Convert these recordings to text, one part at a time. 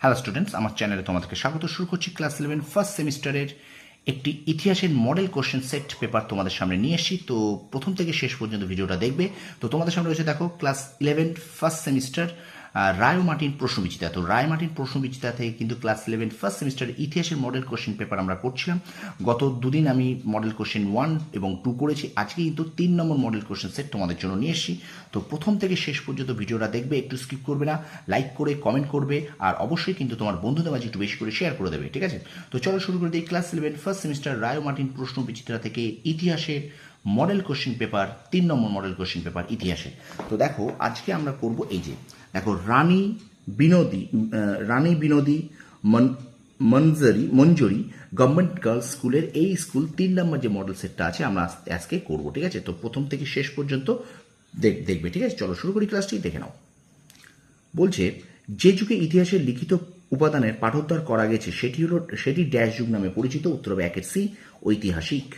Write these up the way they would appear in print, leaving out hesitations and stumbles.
Hello students, আমার চ্যানেলে তোমাদেরকে স্বাগত। শুরু করছি ক্লাস 11 ফার্স্ট সেমিস্টারের একটি ইতিহাসের মডেল কোশ্চেন সেট পেপার তোমাদের সামনে নিয়ে এসেছি। তো প্রথম থেকে শেষ পর্যন্ত ভিডিওটা দেখবে। তো তোমাদের সামনে রয়েছে দেখো ক্লাস 11 ফার্স্ট সেমিস্টার রায় ও মার্টিন প্রশ্নবিচিতা। তো রায় মার্টিন প্রশ্নবিচিতা থেকে কিন্তু ক্লাস 11 ফার্স্ট সেমিস্টার ইতিহাসের মডেল কোশ্চেন পেপার আমরা করছিলাম। গত দুদিন আমি মডেল কোশ্চেন 1 এবং 2 করেছি। আজকে কিন্তু 3 নম্বর মডেল কোশ্চেন সেট তোমাদের জন্য নিয়ে এসেছি। তো প্রথম থেকে শেষ পর্যন্ত ভিডিওটা দেখবে, একটু স্কিপ করবে না, লাইক করে কমেন্ট করবে, আর অবশ্যই কিন্তু তোমার বন্ধুদের মাঝে একটু বেশি করে শেয়ার করে দেবে, ঠিক আছে? তো চলো শুরু করে দিই ক্লাস 11 ফার্স্ট সেমিস্টার রায় ও মার্টিন প্রশ্নবিচিত্রা থেকে ইতিহাসের মডেল কোশ্চেন পেপার, 3 নম্বর মডেল কোশ্চেন পেপার ইতিহাসে। তো দেখো আজকে আমরা করব এই যে দেখো রানী বিনোদী মঞ্জুরি গভর্নমেন্ট গার্লস স্কুলের এই স্কুল 3 নম্বর যে মডেল সেটটা আছে আমরা আজকে করবো, ঠিক আছে? তো প্রথম থেকে শেষ পর্যন্ত দেখবে, ঠিক আছে? চলো শুরু করি, ক্লাসটি দেখে নাও। বলছে যে যুগে ইতিহাসের লিখিত উপাদানের পাঠোদ্ধার করা গেছে সেটি ড্যাশ যুগ নামে পরিচিত। উত্তর হবে 1 সি, ঐতিহাসিক।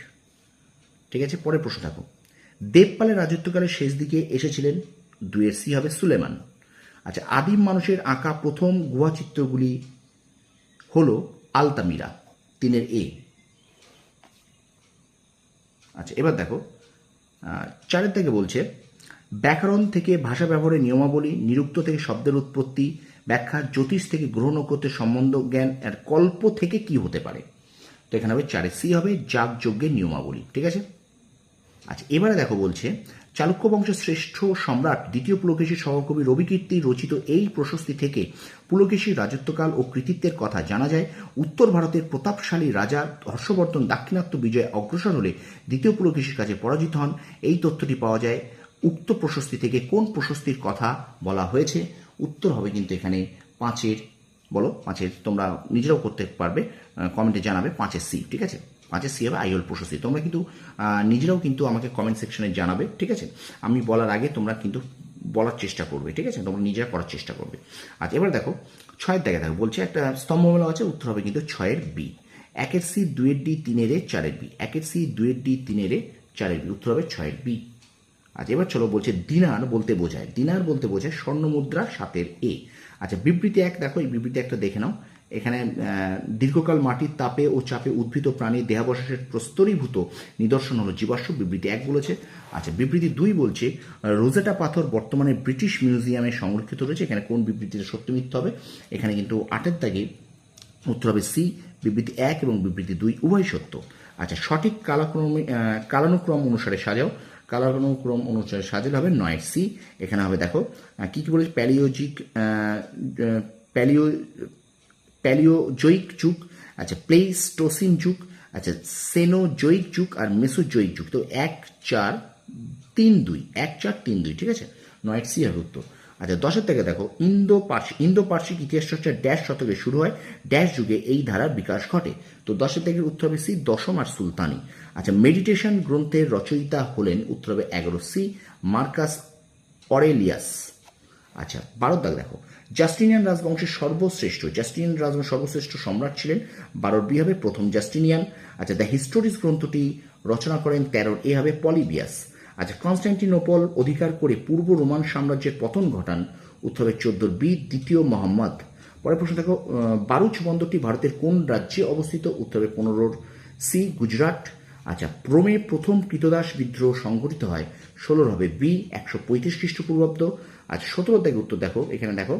ঠিক আছে, পরের প্রশ্ন দেখো। দেবপালের রাজত্বকালের শেষ দিকে এসেছিলেন, 2 সি হবে সুলেমান। আচ্ছা, আদিম মানুষের আঁকা প্রথম গুহা চিত্রগুলি হলো আলতামিরা, 3 এ। আচ্ছা, এবার দেখো 4 থেকে বলছে ব্যাকরণ থেকে ভাষা ব্যবহারের নিয়মাবলী, নিরুক্ত থেকে শব্দের উৎপত্তি ব্যাখ্যা, জ্যোতিষ থেকে গ্রহ নক্ষত্রের সম্বন্ধ জ্ঞান, আর কল্প থেকে কি হতে পারে। তো এখানে হবে 4 সি হবে যাগযজ্ঞের নিয়মাবলী, ঠিক আছে? আচ্ছা, এবারে দেখো বলছে চালুক্য বংশের শ্রেষ্ঠ সম্রাট দ্বিতীয় পুলকেশীর সহকবি রবিকীর্তি রচিত এই প্রশস্তি থেকে পুলকেশীর রাজত্বকাল ও কৃতিত্বের কথা জানা যায়। উত্তর ভারতের প্রতাপশালী রাজা হর্ষবর্ধন দাক্ষিণাত্য বিজয়ে অগ্রসর হলে দ্বিতীয় পুলকেশীর কাছে পরাজিত হন। এই তথ্যটি পাওয়া যায় উক্ত প্রশস্তি থেকে। কোন প্রশস্তির কথা বলা হয়েছে? উত্তর হবে কিন্তু এখানে 5-এর, বলো 5-এর, তোমরা নিজেরাও করতে পারবে, কমেন্টে জানাবে 5-এর সি, ঠিক আছে? 5-এর সি হবে আইওল প্রশস্তি। তোমরা কিন্তু নিজেরাও কিন্তু আমাকে কমেন্ট সেকশনে জানাবে, ঠিক আছে? আমি বলার আগে তোমরা কিন্তু বলার চেষ্টা করবে, ঠিক আছে? তোমরা নিজেরা করার চেষ্টা করবে। আচ্ছা, এবার দেখো 6-এর দেখে দেখো বলছে একটা স্তম্ভমেলা আছে। উত্তর হবে কিন্তু 6-এর বি। 1-এর সি, 2-এর ডি, 3-এর এ, 4-এর বি। 1-এর সি, 2-এর ডি, 3-এর এ, 4-এর বি। উত্তর হবে 6-এর বি। আচ্ছা, এবার চলো বলছে দিনার বলতে বোঝায় স্বর্ণ মুদ্রা, 7-এর এ। আচ্ছা, বিবৃতি 1 দেখো, এই বিবৃতি একটা দেখে নাও। এখানে দীর্ঘকাল মাটির তাপে ও চাপে উদ্ভিদ ও প্রাণীর দেহাবশেষের প্রস্তরীভূত নিদর্শন হলো জীবাশ্ম, বিবৃতি 1 বলেছে। আচ্ছা, বিবৃতি 2 বলছে রোজেটা পাথর বর্তমানে ব্রিটিশ মিউজিয়ামে সংরক্ষিত রয়েছে। এখানে কোন বিবৃতিটা সত্য মিথ্যা হবে? এখানে কিন্তু 8-এর দাগে উত্তর হবে সি, বিবৃতি 1 এবং বিবৃতি 2 উভয় সত্য। আচ্ছা, সঠিক কালানুক্রম অনুসারে সাজাও। কালানুক্রম অনুসারে সাজালে হবে 9-এর সি। এখানে হবে দেখো কি কি বলেছে, প্যালিও প্যালিওজোইক যুগ, আচ্ছা প্লেইস্টোসিন যুগ, আচ্ছা সেনোজোইক যুগ আর মেসোজোইক যুগ। তো 1-4-3-2, 1-4-3-2, ঠিক আছে? 9-এর সি হবে উত্তর। আচ্ছা, 10-এর থেকে দেখো ইন্দো পার্সিক ইতিহাস চর্চা ড্যাশ শতকে শুরু হয়, ড্যাশ যুগে এই ধারার বিকাশ ঘটে। তো 10-এর থেকে উত্তর হবে সি, দশম আর সুলতানি। আচ্ছা, মেডিটেশন গ্রন্থের রচয়িতা হলেন, উত্তর হবে 11 সি, মার্কাস অরেলিয়াস। আচ্ছা, 12 দাগ দেখো জাস্টিনিয়ান রাজবংশের সর্বশ্রেষ্ঠ সম্রাট ছিলেন, 12 বি হবে প্রথম জাস্টিনিয়ান। আচ্ছা, দ্য হিস্টোরিস গ্রন্থটি রচনা করেন 13 এ হবে পলিবিয়াস। আচ্ছা, কনস্ট্যান্টিনোপল অধিকার করে পূর্ব রোমান সাম্রাজ্যের পতন ঘটান, উত্তর হবে 14 বি, দ্বিতীয় মোহাম্মদ। পরের প্রশ্ন দেখো বারুচ বন্দরটি ভারতের কোন রাজ্যে অবস্থিত? উত্তর হবে 15 সি, গুজরাট। আচ্ছা, প্রোমে প্রথম কৃতদাস বিদ্রোহ সংঘটিত হয়, 16 হবে বি, 135 খ্রিস্টপূর্বাব্দ। আচ্ছা, 17 থেকে উত্তর দেখো, এখানে দেখো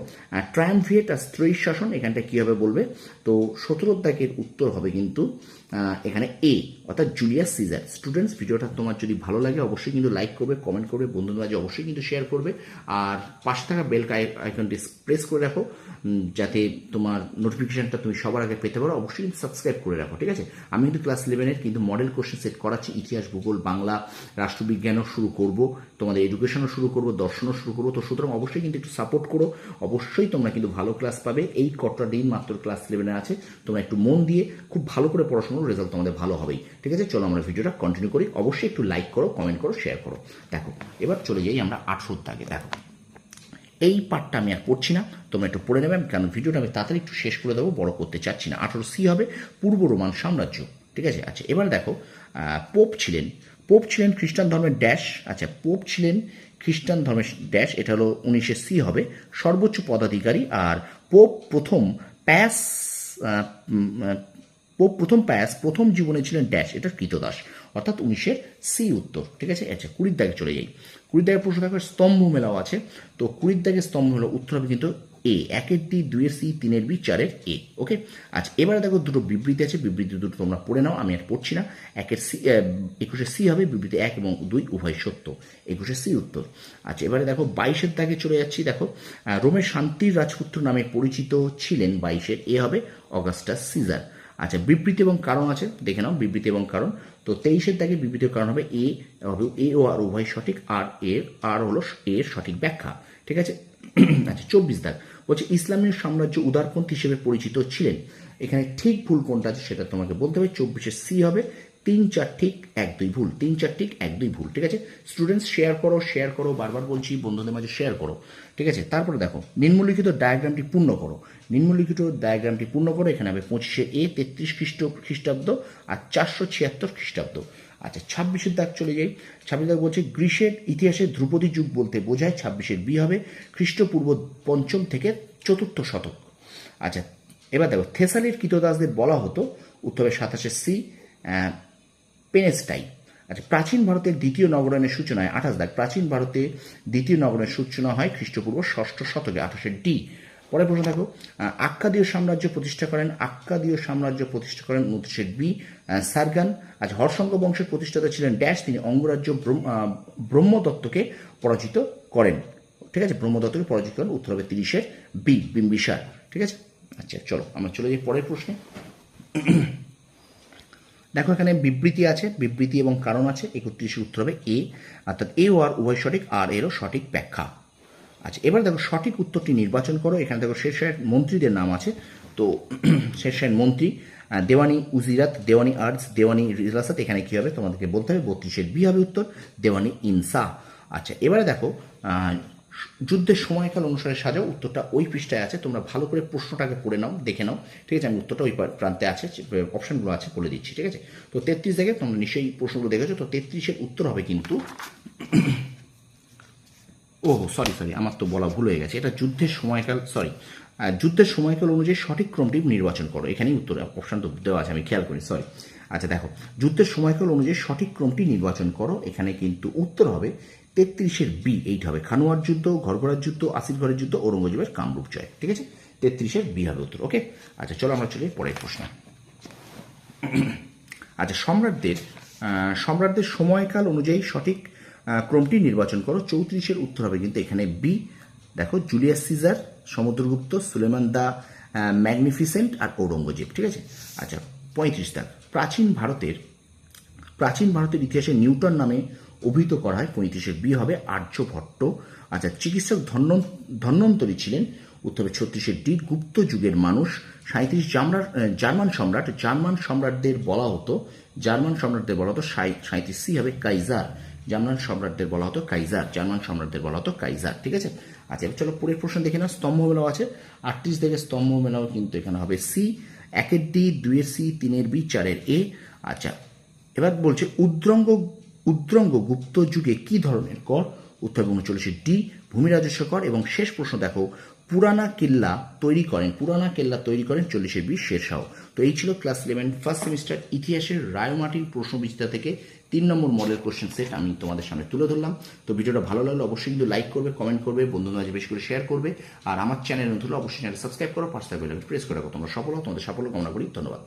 ট্রায়ামভিয়েট আর স্ত্রৈশ শাসন, এখানটা কী হবে বলবে। তো 17 দাগের উত্তর হবে কিন্তু এখানে এ, অর্থাৎ জুলিয়াস সিজার। স্টুডেন্টস, ভিডিওটা তোমার যদি ভালো লাগে অবশ্যই কিন্তু লাইক করবে, কমেন্ট করবে, বন্ধুদের মাঝে অবশ্যই কিন্তু শেয়ার করবে, আর পাশে থাকা বেল আইকনটি প্রেস করে রাখো যাতে তোমার নোটিফিকেশনটা তুমি সবার আগে পেতে পারো। অবশ্যই কিন্তু সাবস্ক্রাইব করে রাখো, ঠিক আছে? আমি কিন্তু ক্লাস 11-এর কিন্তু মডেল কোশ্চেন সেট করাচ্ছি, ইতিহাস, ভূগোল, বাংলা, রাষ্ট্রবিজ্ঞানও শুরু করব, তোমাদের এডুকেশনও শুরু করব, দর্শনও শুরু করবো। তো সুতরাং অবশ্যই কিন্তু একটু সাপোর্ট করো, অবশ্যই তোমরা কিন্তু ভালো ক্লাস পাবে। এই কটা দিন মাত্র ক্লাস 11-এ আছে, তোমরা একটু মন দিয়ে খুব ভালো করে পড়াশোনার রেজাল্ট তোমাদের ভালো হবেই, ঠিক আছে? চলো আমরা ভিডিওটা কন্টিনিউ করি। অবশ্যই একটু লাইক করো, কমেন্ট করো, শেয়ার করো। দেখো এবার চলে যাই আমরা 18 দাগে। দেখো এই পার্টটা আমি আর পড়ছি না, তোমরা একটু পড়ে নেবে, কারণ ভিডিওটা আমি তাড়াতাড়ি একটু শেষ করে দেবো, বড় করতে চাচ্ছি না। 18 সি হবে পূর্ব রোমান সাম্রাজ্য, ঠিক আছে? আচ্ছা, এবার দেখো পোপ ছিলেন খ্রিস্টান ধর্মের ড্যাশ। আচ্ছা, পোপ ছিলেন খ্রিস্টান ধর্মের ড্যাশ, এটা হলো 19 সি হবে সর্বোচ্চ পদাধিকারী। আর পোপ প্রথম প্যাস প্রথম প্যাস প্রথম জীবনে ছিলেন ড্যাশ, এটা কৃতদাস, অর্থাৎ 19-এর সি উত্তর। ঠিক আছে, আচ্ছা 20 দাগে চলে যাই। 20 দাগের প্রশ্ন দেখো স্তম্ভ মেলাও আছে, তো 20 দাগের স্তম্ভ মেলা উত্তর হবে কিন্তু এ, 1-এর ডি, 2-এর সি, 3-এর বি, 4-এর এ। ওকে, আচ্ছা এবারে দেখো দুটো বিবৃতি আছে, বিবৃতি দুটো তোমরা পড়ে নাও, আমি আর পড়ছি না। 1-এর সি, 21-এর সি হবে, বিবৃতি 1 এবং 2 উভয় সত্য, 21-এর সি উত্তর। আচ্ছা এবারে দেখো 22-এর দাগে চলে যাচ্ছি, দেখো রোমের শান্তির রাজপুত্র নামে পরিচিত ছিলেন 22-এর এ হবে অগাস্টাস সিজার। আচ্ছা বিবৃতি এবং কারণ আছে, দেখে নাও বিবৃতি এবং কারণ। তো 23-এর দাগে বিবৃতি কারণ হবে এ হবে, এ ও আর উভয় সঠিক, আর হলো এর সঠিক ব্যাখ্যা। ঠিক আছে, আচ্ছা 24 দাগ বলছে ইসলামীয় সাম্রাজ্য উদারপন্থী হিসেবে পরিচিত ছিলেন, এখানে ঠিক ভুল কোনটা আছে সেটা তোমাকে বলতে হবে। 24-এর সি হবে, 3-4 ঠিক 1-2 ভুল, 3-4 ঠিক 1-2 ভুল। ঠিক আছে, স্টুডেন্টস শেয়ার করো, বারবার বলছি বন্ধুদের মাঝে শেয়ার করো। ঠিক আছে, তারপরে দেখো নিম্নলিখিত ডায়াগ্রামটি পূর্ণ করো, নিম্নলিখিত ডায়াগ্রামটি পূর্ণ করো। এখানে হবে 25-এ এ, 33 খ্রিস্টাব্দ আর 476 খ্রিস্টাব্দ। আচ্ছা 26-এর দাগ চলে যাই। 26 দাগ বলছে গ্রীসের ইতিহাসে ধ্রুপদী যুগ বলতে বোঝায়, 26-এর বি হবে, খ্রিস্টপূর্ব 5ম থেকে 4র্থ শতক। আচ্ছা এবার দেখো থেসালির কৃতদাসদের বলা হতো, উত্তর হবে 27-এর সি, পেনেস্টাই। আচ্ছা প্রাচীন ভারতের দ্বিতীয় নগরায়নের সূচনা হয়, 28 দাগ প্রাচীন ভারতে দ্বিতীয় নগরায়নের সূচনা হয় খ্রিস্টপূর্ব 6ষ্ঠ শতকে, 28-এর ডি। পরে প্রশ্ন দেখো আক্কাদীয় সাম্রাজ্য প্রতিষ্ঠা করেন, 29-এর বি, সারগান। আজ হর্ষঙ্গ বংশের প্রতিষ্ঠাতা ছিলেন ড্যাশ, তিনি অঙ্গরাজ্য ব্রহ্মদত্তকে পরাজিত করেন। ঠিক আছে, ব্রহ্মদত্তকে পরাজিত করেন, উত্তর হবে 30-এর বি, বিম্বিসার। ঠিক আছে, আচ্ছা চলো আমরা চলে যাই পরের প্রশ্নে। দেখো এখানে বিবৃতি আছে, বিবৃতি এবং কারণ আছে, 31-এর উত্তর হবে এ, অর্থাৎ এ ও আর উভয় সঠিক, আর এরও সঠিক ব্যাখ্যা। আচ্ছা এবার দেখো সঠিক উত্তরটি নির্বাচন করো। এখানে দেখো শেরশাহের মন্ত্রীদের নাম আছে, তো শেরশাহের মন্ত্রী দেওয়ানি উজিরাত, দেওয়ানি আর্জ, দেওয়ানি রিজাসাত, এখানে কী হবে তোমাদেরকে বলতে হবে, 32-এর বি হবে উত্তর, দেওয়ানি ইনসা। আচ্ছা এবারে দেখো যুদ্ধের সময়কাল অনুসারে সাজাও, উত্তরটা ওই পৃষ্ঠায় আছে, তোমরা ভালো করে প্রশ্নটাকে পড়ে নাও, দেখে নাও। ঠিক আছে, আমি উত্তরটা ওই প্রান্তে আছে, অপশানগুলো আছে বলে দিচ্ছি। ঠিক আছে, তো 33 দেখে তোমরা নিশ্চয়ই প্রশ্নগুলো দেখেছো, তো 33-এর উত্তর হবে কিন্তু সরি আমার তো বলা ভুল হয়ে গেছে, এটা যুদ্ধের সময়কাল, যুদ্ধের সময়কাল অনুযায়ী সঠিক ক্রমটি নির্বাচন করো, এখানেই উত্তর অপশান তো দেওয়া আছে, আমি খেয়াল করি, সরি। আচ্ছা দেখো যুদ্ধের সময়কাল অনুযায়ী সঠিক ক্রমটি নির্বাচন করো, এখানে কিন্তু উত্তর হবে 33-এর বি, এইটা হবে খানুয়ার যুদ্ধ, ঘরঘরার যুদ্ধ, আসিরঘরের যুদ্ধ, ঔরঙ্গজেবের কামরূপ জয়। ঠিক আছে, 33-এর বি হবে উত্তর। ওকে, আচ্ছা চলো আমরা চলে পরের প্রশ্ন। আচ্ছা সম্রাটদের সময়কাল অনুযায়ী সঠিক ক্রমটি নির্বাচন করো, 34-এর উত্তর হবে কিন্তু এখানে বি। দেখো জুলিয়াস সিজার, সমুদ্রগুপ্ত, সুলেমান দা ম্যাগনিফিসেন্ট আর ঔরঙ্গজেব। ঠিক আছে, আচ্ছা 35 দাগ প্রাচীন ভারতের ইতিহাসে নিউটন নামে অভিহিত করা হয়, 35-এর বি হবে, আর্যভট্ট। আচ্ছা চিকিৎসক ধন্বন্তরী ছিলেন, উত্তর হবে 36-এর ডি, গুপ্ত যুগের মানুষ। 37 জার্মান সম্রাটদের বলা হতো, 37 সি হবে কাইজার, জার্মান সম্রাটদের বলা হতো কাইজার। ঠিক আছে, আচ্ছা এবার চলো পরের প্রশ্ন দেখে নাও। স্তম্ভ মেলাও আছে, 38 থেকে স্তম্ভ মেলাও কিন্তু এখানে হবে সি, 1-এর ডি, 2-এর সি, 3-এর বি, 4-এর এ। আচ্ছা এবার বলছে উদ্রঙ্গ গুপ্ত যুগে কি ধরনের কর, উত্তর 39-এর ডি, ভূমি রাজস্ব কর। এবং শেষ প্রশ্ন দেখো পুরানা কেল্লা তৈরি করেন 40-এর বি, শেরশাহ। তো এই ছিল ক্লাস 11 ফার্স্ট সেমিস্টার ইতিহাসের রায়মাটির প্রশ্নবিচিতা থেকে 3 নম্বর মডেল কোশ্চেন সেট আমি তোমাদের সামনে তুলে ধরলাম। তো ভিডিওটা ভালো লাগলে অবশ্যই কিন্তু লাইক করবে, কমেন্ট করবে, বন্ধুদের মাঝে বেশি করে শেয়ার করবে, আর আমার চ্যানেল নতুন হলে অবশ্যই চ্যানেল সাবস্ক্রাইব করো, পাশে বেল আইকন প্রেস করে রাখো। তোমরা সফল হও, তোমাদের সাফল্য কামনা করি, ধন্যবাদ।